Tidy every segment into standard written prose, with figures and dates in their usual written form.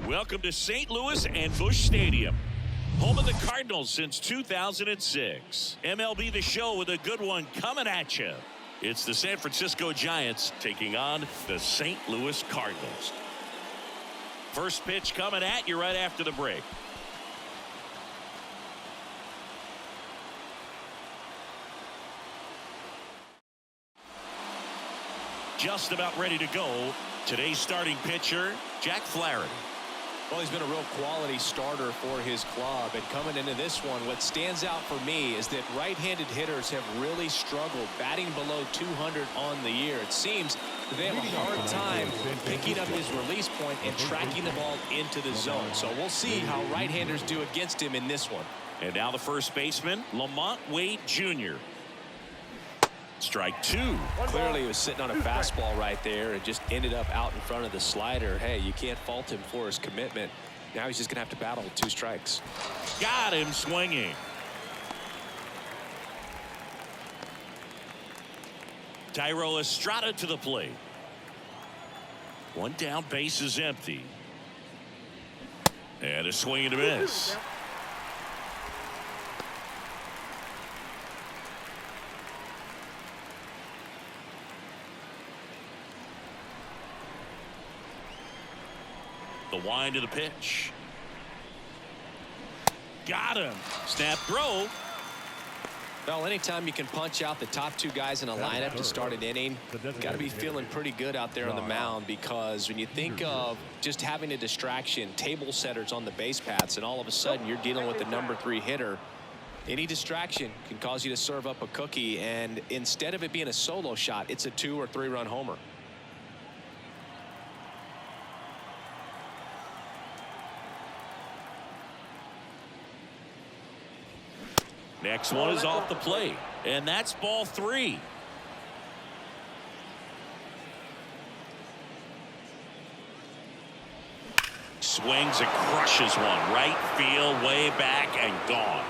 Welcome to St. Louis and Busch Stadium, home of the Cardinals since 2006. MLB The Show with a good one coming at you. It's the San Francisco Giants taking on the St. Louis Cardinals. First pitch coming at you right after the break. Just about ready to go. Today's starting pitcher, Jack Flaherty. Well, he's been a real quality starter for his club, and coming into this one, what stands out for me is that right-handed hitters have really struggled batting below 200 on the year. It seems that they have a hard time picking up his release point and tracking the ball into the zone. So we'll see how right-handers do against him in this one. And now the first baseman, Lamont Wade Jr. Strike two. Clearly he was sitting on a fastball right there and just ended up out in front of the slider. Hey, you can't fault him for his commitment. Now he's just going to have to battle with 2 strikes. Got him swinging. Thairo Estrada to the plate. One down, base is empty. And a swing and a miss. The wind of the pitch. Got him. Snap throw. Well, anytime you can punch out the top 2 guys in a lineup to start an inning, got to be feeling pretty good out there on the mound, because when you think of just having a distraction, table setters on the base paths, and all of a sudden you're dealing with the number 3 hitter, any distraction can cause you to serve up a cookie, and instead of it being a solo shot, it's a 2 or 3 run homer. Next one is off the plate, and that's ball 3. Swings and crushes one. Right field, way back, and gone.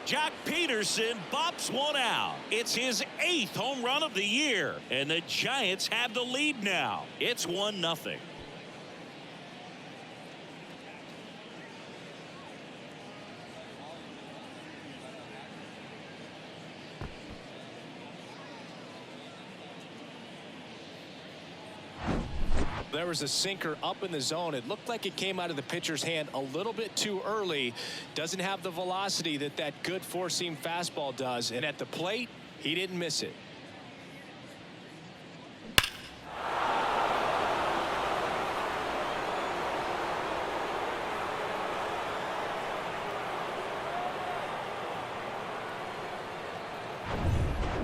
Jock Peterson bops one out. It's his 8th home run of the year, and the Giants have the lead now. It's 1-0. There was a sinker up in the zone. It looked like it came out of the pitcher's hand a little bit too early. Doesn't have the velocity that good four-seam fastball does. And at the plate, he didn't miss it.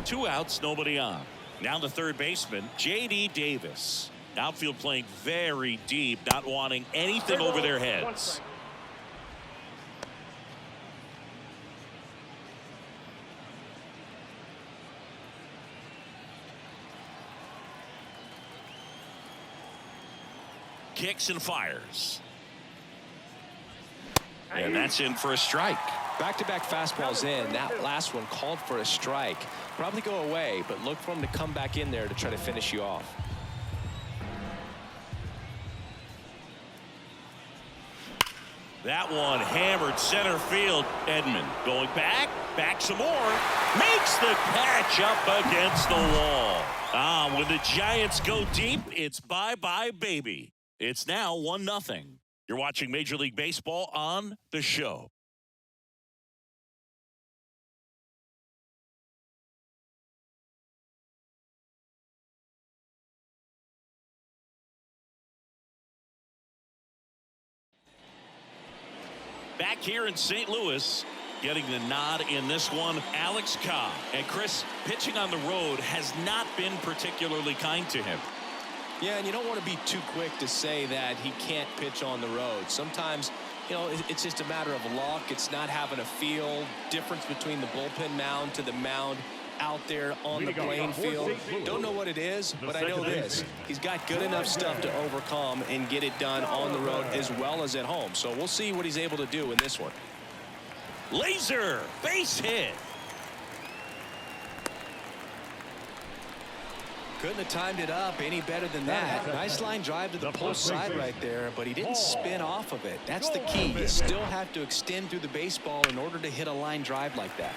Two outs, nobody on. Now the third baseman, J.D. Davis. Outfield playing very deep, not wanting anything over their heads. Kicks and fires. And that's in for a strike. Back-to-back fastballs in. That last one called for a strike. Probably go away, but look for him to come back in there to try to finish you off. That one hammered center field. Edman going back some more. Makes the catch up against the wall. When the Giants go deep, it's bye-bye, baby. It's now 1-0. You're watching Major League Baseball on The Show. Back here in St. Louis, getting the nod in this one, Alex Cobb. And Chris, pitching on the road has not been particularly kind to him. Yeah, and you don't want to be too quick to say that he can't pitch on the road. Sometimes, you know, it's just a matter of luck. It's not having a feel. Difference between the bullpen mound to the mound out there on the playing field. Don't know what it is, but I know this. He's got good enough stuff to overcome and get it done on the road as well as at home. So we'll see what he's able to do in this one. Laser, base hit. Couldn't have timed it up any better than that. Nice line drive to the pull side right there, but he didn't spin off of it. That's the key. You still have to extend through the baseball in order to hit a line drive like that.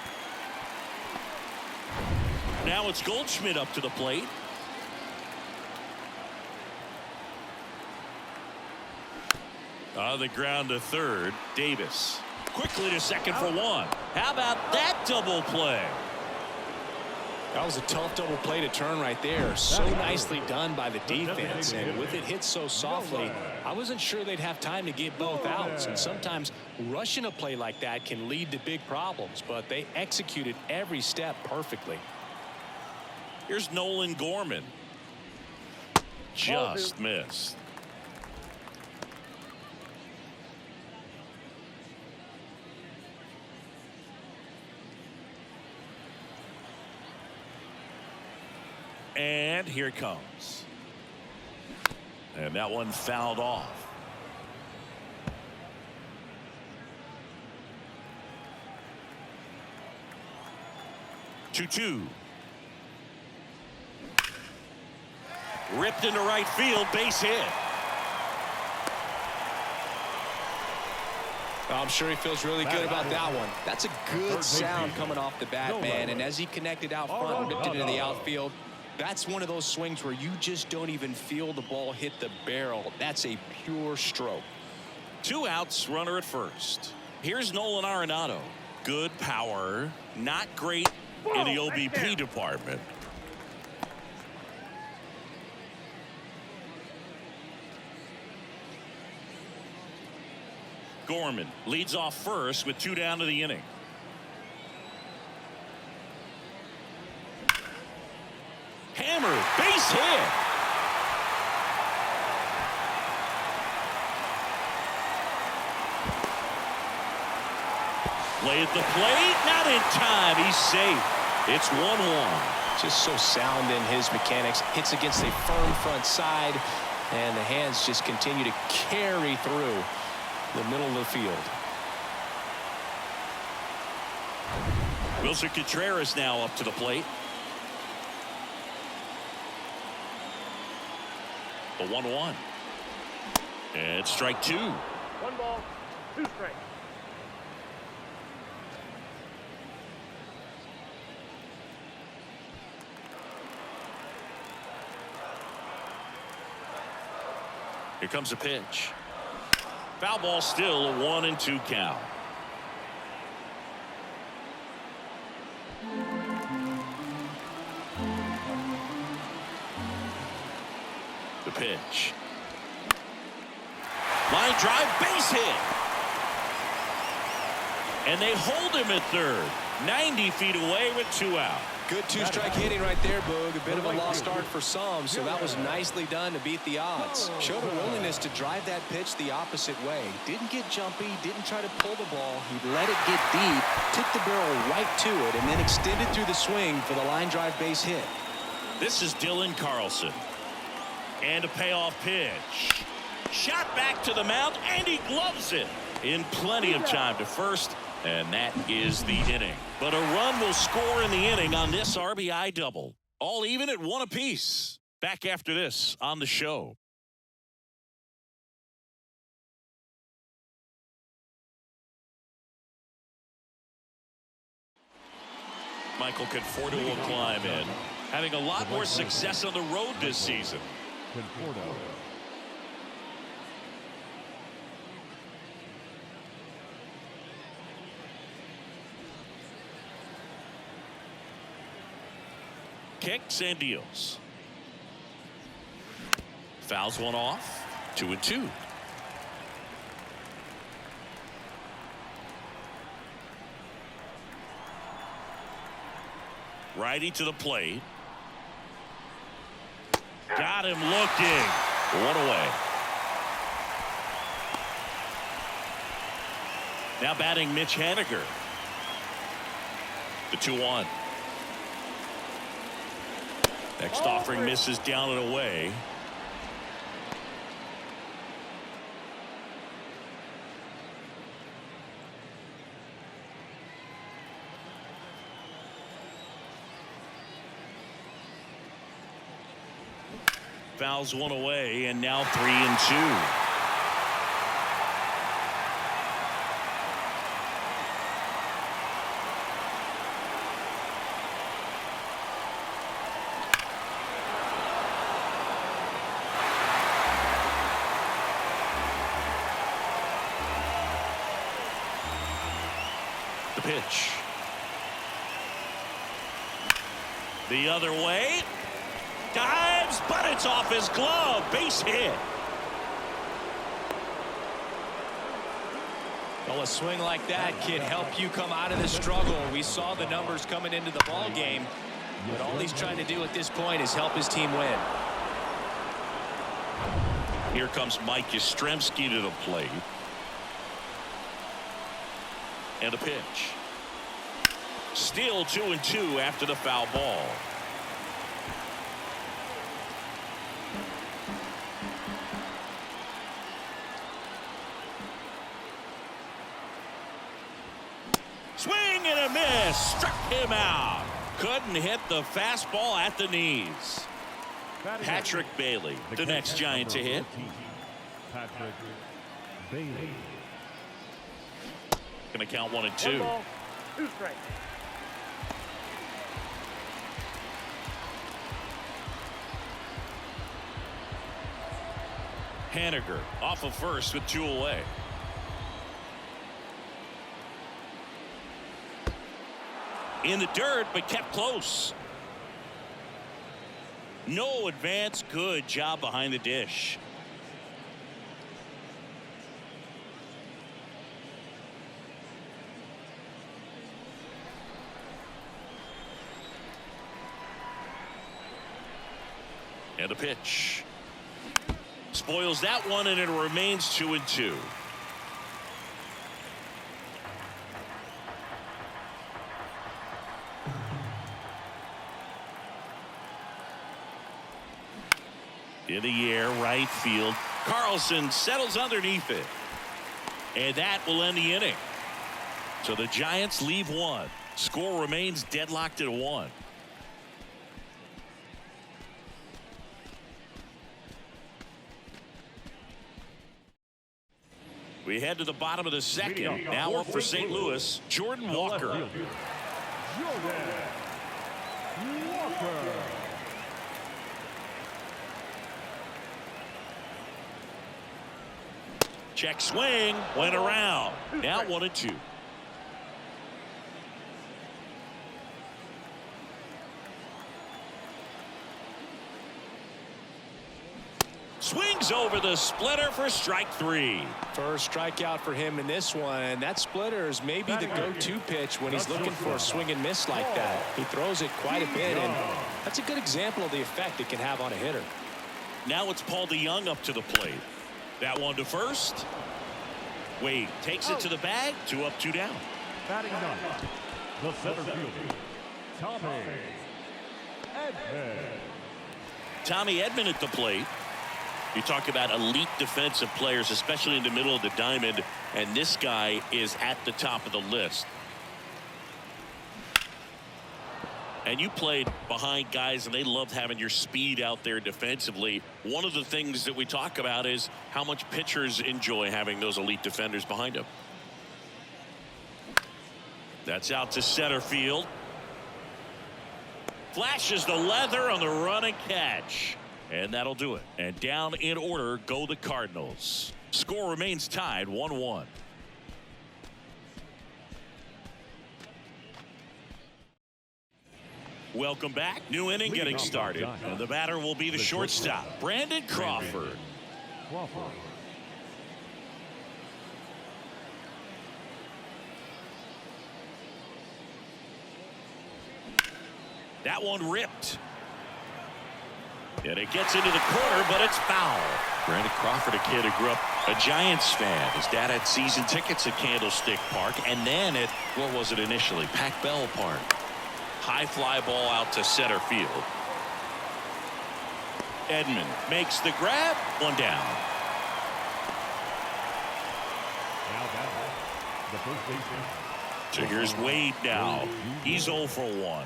Now it's Goldschmidt up to the plate. On the ground to third, Davis. Quickly to second for one. How about that double play? That was a tough double play to turn right there. So nicely done by the defense. And with it hit so softly, I wasn't sure they'd have time to get both outs. And sometimes rushing a play like that can lead to big problems. But they executed every step perfectly. Here's Nolan Gorman. Just missed. And here it comes. And that one fouled off. Two. Ripped into right field, base hit. I'm sure he feels really good about that one. That's a good sound coming off the bat, man. And as he connected out front and ripped it into the outfield, that's one of those swings where you just don't even feel the ball hit the barrel. That's a pure stroke. 2 outs, runner at first. Here's Nolan Arenado. Good power, not great in the OBP department. Gorman leads off first with 2 down to the inning. Hammer, base hit. Play at the plate, not in time. He's safe. It's 1-1. Just so sound in his mechanics. Hits against a firm front side, and the hands just continue to carry through the middle of the field. Wilson Contreras now up to the plate. The 1-1. And strike 2. 1 ball, 2 strikes. Here comes a pitch. Foul ball, still a 1-2 count. The pitch. Line drive, base hit. And they hold him at third. 90 feet away with 2 out. Good 2-strike hitting right there, Boog. A bit of a lost start for some, so that was nicely done to beat the odds. Showed a willingness to drive that pitch the opposite way. Didn't get jumpy, didn't try to pull the ball. He let it get deep, took the barrel right to it, and then extended through the swing for the line drive base hit. This is Dylan Carlson. And a payoff pitch. Shot back to the mound, and he gloves it in plenty of time to first. And that is the inning. But a run will score in the inning on this RBI double. All even at 1 apiece. Back after this on the show. Michael Conforto will climb in. Having a lot more success on the road this season. Conforto. Kicks and deals. Fouls one off. 2-2. Righty to the plate. Got him looking. 1 away. Now batting Mitch Haniger. The 2-1. Next offering misses down and away. fouls one away, and now 3-2. The pitch. The other way. Dives, but it's off his glove. Base hit. Well, a swing like that can help you come out of the struggle. We saw the numbers coming into the ball game, but all he's trying to do at this point is help his team win. Here comes Mike Yastrzemski to the plate. And a pitch. Still 2-2 after the foul ball. Swing and a miss. Struck him out. Couldn't hit the fastball at the knees. Patrick Bailey, the next Giant to hit. Patrick Bailey. Going to count 1-2. 1 ball, 2 strikes. Haniger off of first with 2 away. In the dirt, but kept close. No advance. Good job behind the dish. And a pitch. Spoils that one, and it remains 2-2. In the air, right field. Carlson settles underneath it. And that will end the inning. So the Giants leave 1. Score remains deadlocked at 1. We head to the bottom of the second. Now up for St. Louis, Jordan Walker. Check swing, went around. Now 1-2. Swings over the splitter for strike 3. First strikeout for him in this one. That splitter is maybe the go-to pitch when he's looking for a swing and miss like that. He throws it quite a bit, and that's a good example of the effect it can have on a hitter. Now it's Paul DeYoung up to the plate. That one to first. Wade takes it to the bag. 2 up, 2 down. Batting ninth, the center fielder, Tommy Edman. Tommy Edman at the plate. You talk about elite defensive players, especially in the middle of the diamond, and this guy is at the top of the list. And you played behind guys, and they loved having your speed out there defensively. One of the things that we talk about is how much pitchers enjoy having those elite defenders behind them. That's out to center field. Flashes the leather on the run and catch. And that'll do it. And down in order go the Cardinals. Score remains tied 1-1. Welcome back. New inning getting started. And the batter will be the shortstop, Brandon Crawford. That one ripped. And it gets into the corner, but it's foul. Brandon Crawford, a kid who grew up a Giants fan. His dad had season tickets at Candlestick Park, and then at, what was it initially, Pac-Bell Park. High fly ball out to center field. Edman makes the grab. 1 down. So here's Wade now. He's 0 for 1.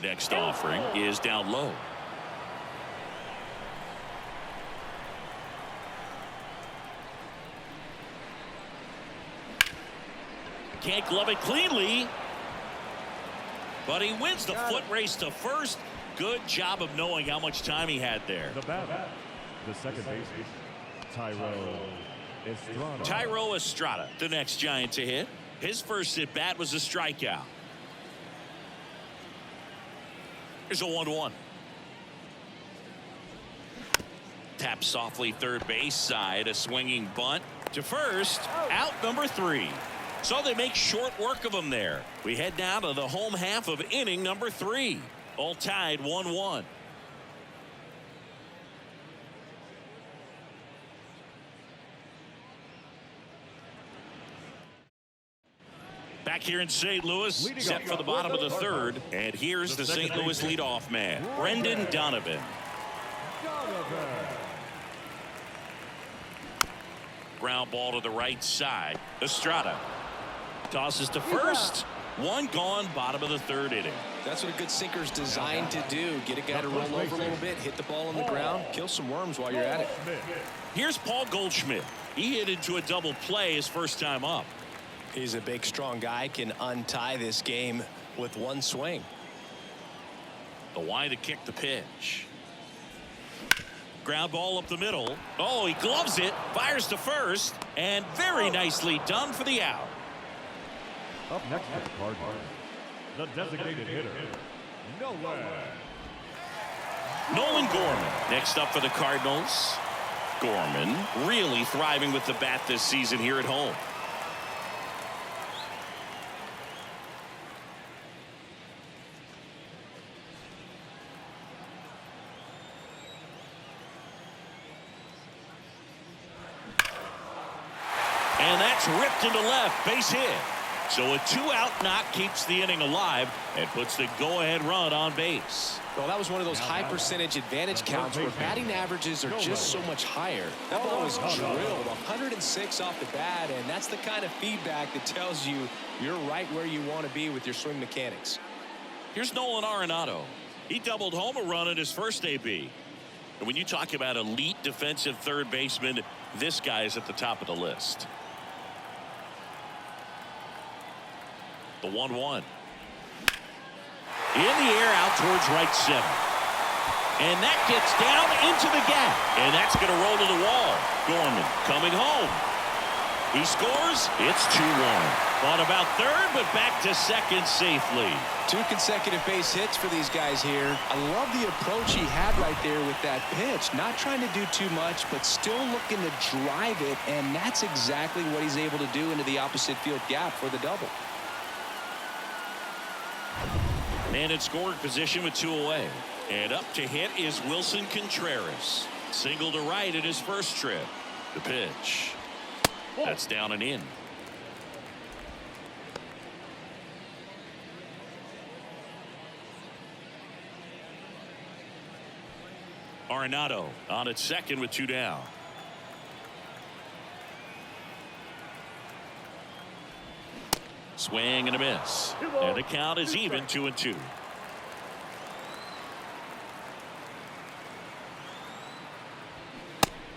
Next offering is down low. Can't glove it cleanly. But he wins the foot race to first. Good job of knowing how much time he had there. The batter, the second baseman, Estrada. Tyro Estrada, the next Giant to hit. His first at bat was a strikeout. Here's a 1-1. Tap softly third base side. A swinging bunt to first. Out number 3. So they make short work of him there. We head now to the home half of inning number 3. All tied 1-1. Back here in St. Louis, set for the bottom of the third. And here's the St. Louis leadoff man, Brendan Donovan. Ground ball to the right side. Estrada tosses to first. One gone, bottom of the third inning. That's what a good sinker's designed to do. Get a guy to roll over a little bit, hit the ball on the ground, kill some worms while you're at it. Here's Paul Goldschmidt. He hit into a double play his first time up. He's a big, strong guy, can untie this game with one swing. The wide to kick the pitch. Ground ball up the middle. Oh, he gloves it, fires to first, and very nicely done for the out. Up next for the Cardinals, the designated hitter, Nolan Gorman next up for the Cardinals. Gorman really thriving with the bat this season here at home. And that's ripped into left, base hit. So a 2-out knock keeps the inning alive and puts the go-ahead run on base. Well, that was one of those high percentage advantage counts where batting averages are just so much higher. That ball was drilled 106 off the bat, and that's the kind of feedback that tells you you're right where you want to be with your swing mechanics. Here's Nolan Arenado. He doubled home a run in his first AB. And when you talk about elite defensive third baseman, this guy is at the top of the list. The 1-1. In the air out towards right center. And that gets down into the gap. And that's going to roll to the wall. Gorman coming home. He scores. It's 2-1. Thought about third, but back to second safely. 2 consecutive base hits for these guys here. I love the approach he had right there with that pitch. Not trying to do too much, but still looking to drive it. And that's exactly what he's able to do into the opposite field gap for the double. Man in scoring position with 2 away. And up to hit is Wilson Contreras. Single to right in his first trip. The pitch. That's down and in. Arenado on at second with 2 down. Swing and a miss. And the count is even 2-2.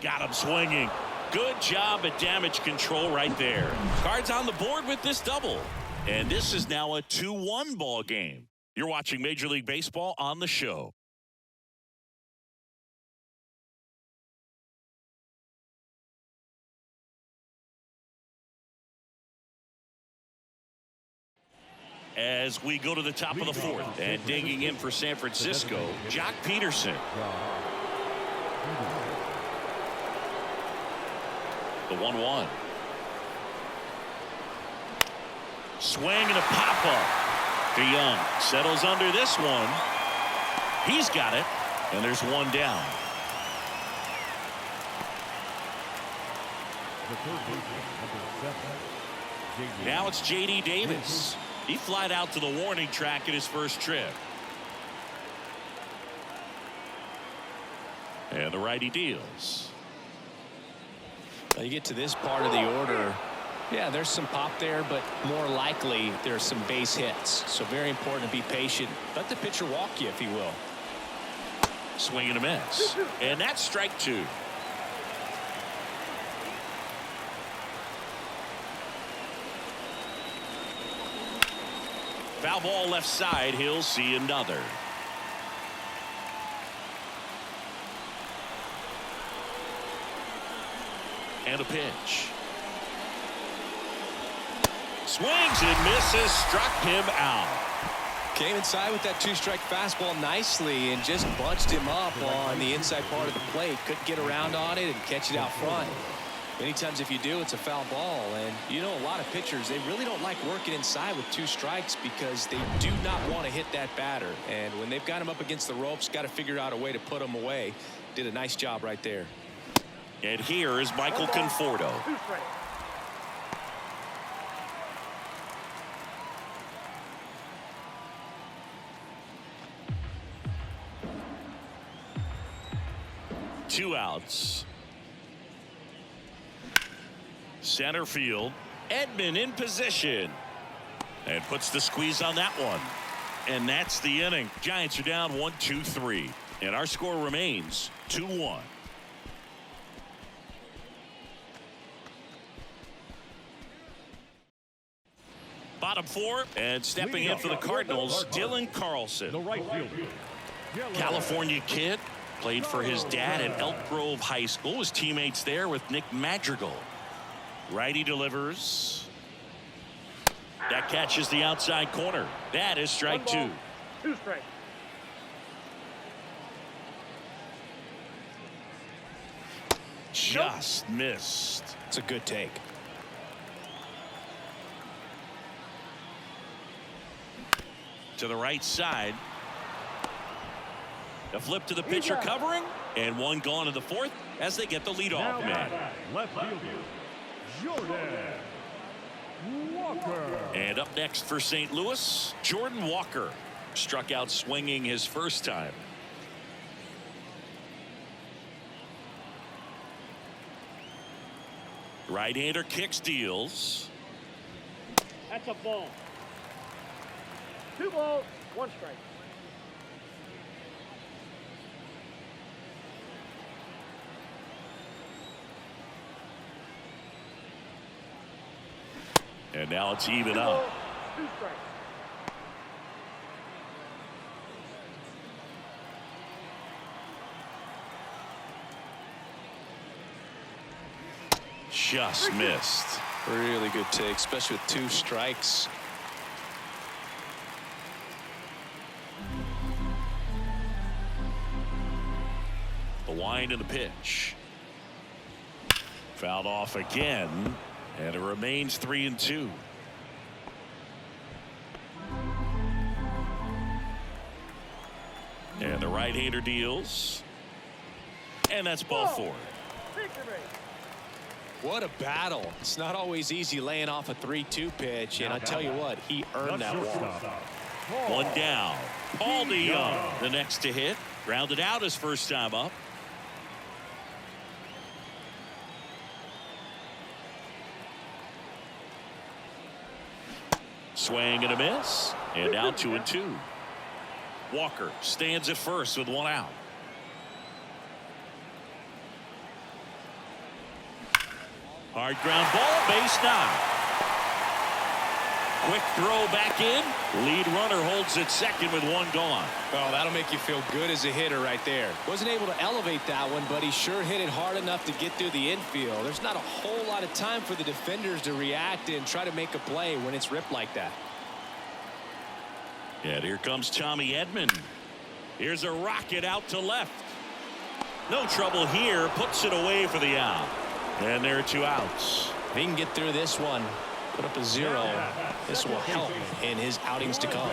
Got him swinging. Good job at damage control right there. Cards on the board with this double. And this is now a 2-1 ball game. You're watching Major League Baseball on the show. As we go to the top of the fourth, and digging in for San Francisco, Jock Peterson. The 1-1. Swing and a pop-up. DeYoung settles under this one. He's got it, and there's 1 down. Now it's J.D. Davis. He flied out to the warning track in his first trip. And the righty deals. Now you get to this part of the order, Yeah, there's some pop there, but more likely there's some base hits. So very important to be patient. Let the pitcher walk you, if he will. Swing and a miss. And that's strike two. Foul ball left side. He'll see another. And a pitch. Swings and misses. Struck him out. Came inside with that two-strike fastball nicely and just bunched him up on the inside part of the plate. Couldn't get around on it and catch it out front. Many times if you do, it's a foul ball. And you know, a lot of pitchers, they really don't like working inside with two strikes because they do not want to hit that batter. And when they've got him up against the ropes, got to figure out a way to put him away. Did a nice job right there. And here is Michael Conforto. 2 strikes. Two outs. Center field. Edman in position. And puts the squeeze on that one. And that's the inning. Giants are down 1-2-3. And our score remains 2-1. Bottom four. And stepping in for the Cardinals, Dylan Carlson. The right fielder. California kid. Played for his dad at Elk Grove High School. His teammates there with Nick Madrigal. Righty delivers. That catches the outside corner. That is strike two. 2 strikes. Just missed. It's a good take. To the right side. A flip to the pitcher covering. And one gone in the fourth as they get the leadoff man. Left fielder, Jordan Walker. And up next for St. Louis, Jordan Walker. Struck out swinging his first time. Right-hander kicks, deals. That's a ball. 2 balls, 1 strike. And now it's even up. 2 strikes. Just missed. Really good take, especially with 2 strikes. The wind and the pitch. Fouled off again. And it remains 3-2. And the right-hander deals. And that's ball 4. Victory. What a battle. It's not always easy laying off a 3-2 pitch. And I tell you what, he earned that walk. One down. Paul DeYoung, the next to hit. Grounded out his first time up. Swing and a miss. And now 2-2. Walker stands at first with 1 out. Hard ground ball, base knock. Quick throw back in. Lead runner holds it second with 1 gone. Well, that'll make you feel good as a hitter right there. Wasn't able to elevate that one, but he sure hit it hard enough to get through the infield. There's not a whole lot of time for the defenders to react and try to make a play when it's ripped like that. And here comes Tommy Edman. Here's a rocket out to left. No trouble here. Puts it away for the out. And there are 2 outs. If he can get through this one, put up a 0, this will help in his outings to come.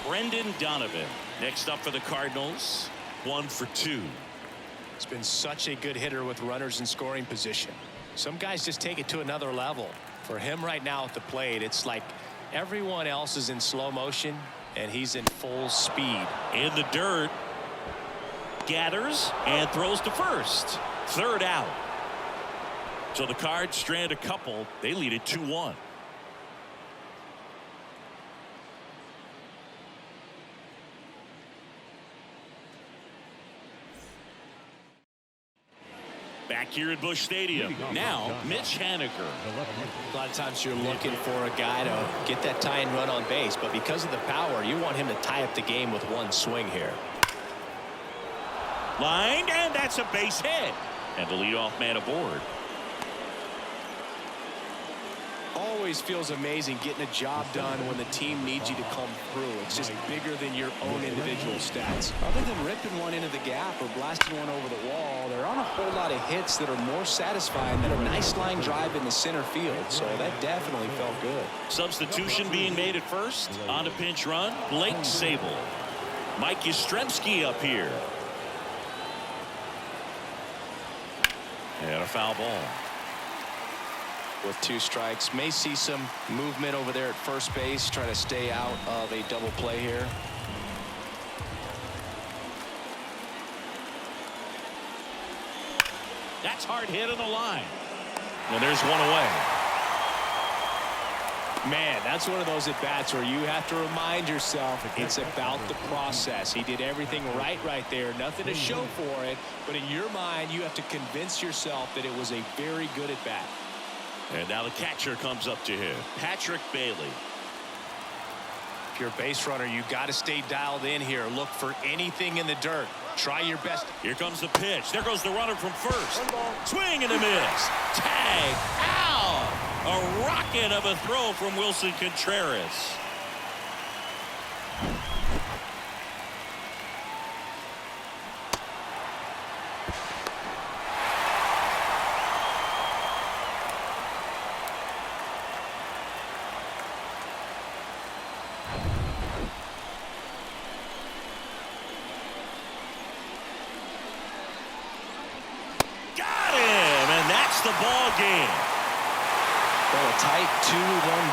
Brendan Donovan next up for the Cardinals. 1 for 2. He's been such a good hitter with runners in scoring position. Some guys just take it to another level. For him right now at the plate, it's like everyone else is in slow motion and he's in full speed. In the dirt. Gathers and throws to first. 3rd out. So the Cards strand a couple. They lead it 2-1. Back here at Busch Stadium. Now, Mitch Haniger. A lot of times you're looking for a guy to get that tying run on base, but because of the power, you want him to tie up the game with one swing here. Lined, and that's a base hit. And the leadoff man aboard. Always feels amazing getting a job done when the team needs you to come through. It's just bigger than your own individual stats. Other than ripping one into the gap or blasting one over the wall, there aren't a whole lot of hits that are more satisfying than a nice line drive in the center field. So that definitely felt good. Substitution being made at first. On a pinch run, Blake Sable. Mike Yastrzemski up here. And a foul ball. With 2 strikes, may see some movement over there at first base, try to stay out of a double play here. That's hard hit on the line. And there's one away. Man, that's one of those at bats where you have to remind yourself it's about the process. He did everything right there, nothing to show for it, but in your mind you have to convince yourself that it was a very good at bat. And now the catcher comes up to him, Patrick Bailey. If you're a base runner, you got to stay dialed in here. Look for anything in the dirt. Try your best. Here comes the pitch. There goes the runner from first. Swing and a miss. Tag. Ow! A rocket of a throw from Wilson Contreras. The ball game. Well, a tight 2-1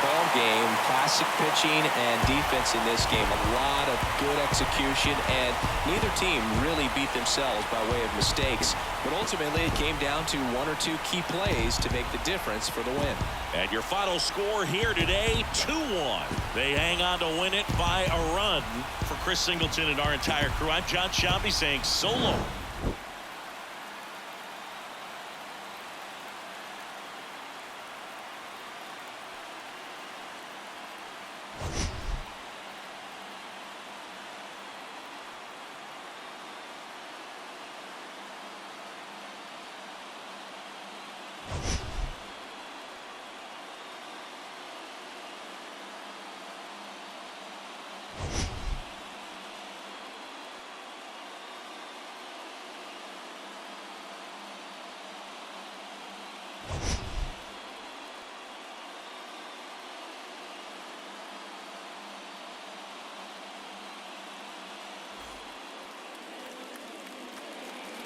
ball game. Classic pitching and defense in this game. A lot of good execution, and neither team really beat themselves by way of mistakes. But ultimately, it came down to 1 or 2 key plays to make the difference for the win. And your final score here today, 2-1. They hang on to win it by a run. For Chris Singleton and our entire crew, I'm John Sciambi saying so long. You